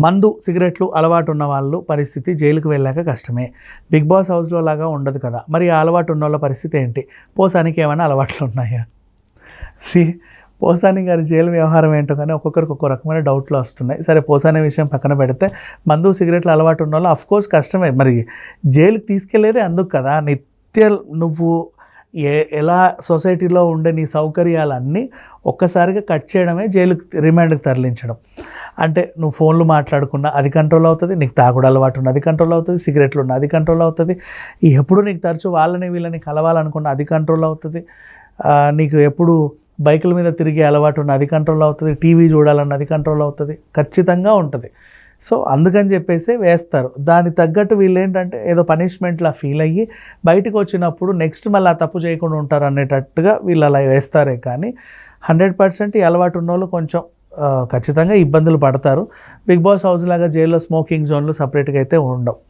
మందు సిగరెట్లు అలవాటు ఉన్న వాళ్ళు పరిస్థితి జైలుకు వెళ్ళాక కష్టమే. బిగ్ బాస్ హౌస్లో లాగా ఉండదు కదా, మరి ఆ అలవాటు ఉన్న వాళ్ళ పరిస్థితి ఏంటి? పోసానికి ఏమైనా అలవాట్లు ఉన్నాయా? సి పోసాని గారి జైలు వ్యవహారం ఏంటో కానీ ఒక్కొక్కరికి ఒక్కో రకమైన డౌట్లు వస్తున్నాయి. సరే, పోసాని విషయం పక్కన పెడితే మందు సిగరెట్లు అలవాటు ఉన్న వాళ్ళు అఫ్కోర్స్ కష్టమే. మరి జైలుకి తీసుకెళ్లేదే అందుకు కదా. నువ్వు ఎలా సొసైటీలో ఉండే నీ సౌకర్యాలన్నీ ఒక్కసారిగా కట్ చేయడమే జైలుకి రిమాండ్కి తరలించడం. అంటే నువ్వు ఫోన్లు మాట్లాడుకున్నా అది కంట్రోల్ అవుతుంది, నీకు తాగుడు అలవాటు ఉన్న అది కంట్రోల్ అవుతుంది, సిగరెట్లు ఉన్న అది కంట్రోల్ అవుతుంది, ఎప్పుడు నీకు తరచూ వాళ్ళని వీళ్ళని కలవాలనుకున్న అది కంట్రోల్ అవుతుంది, నీకు ఎప్పుడు బైకుల మీద తిరిగే అలవాటు ఉన్న అది కంట్రోల్ అవుతుంది, టీవీ చూడాలన్న అది కంట్రోల్ అవుతుంది, ఖచ్చితంగా ఉంటుంది. సో అందుకని చెప్పేసి వేస్తారు. దానికి తగ్గట్టు వీళ్ళు ఏంటంటే ఏదో పనిష్మెంట్లా ఫీల్ అయ్యి బయటకు వచ్చినప్పుడు నెక్స్ట్ మళ్ళీ ఆ తప్పు చేయకుండా ఉంటారు అనేటట్టుగా వీళ్ళు అలా వేస్తారే కానీ 100% ఈ అలవాటు ఉన్న వాళ్ళు కొంచెం ఖచ్చితంగా ఇబ్బందులు పడతారు. బిగ్ బాస్ హౌస్ లాగా జైల్లో స్మోకింగ్ జోన్లు సపరేట్గా అయితే ఉండవు.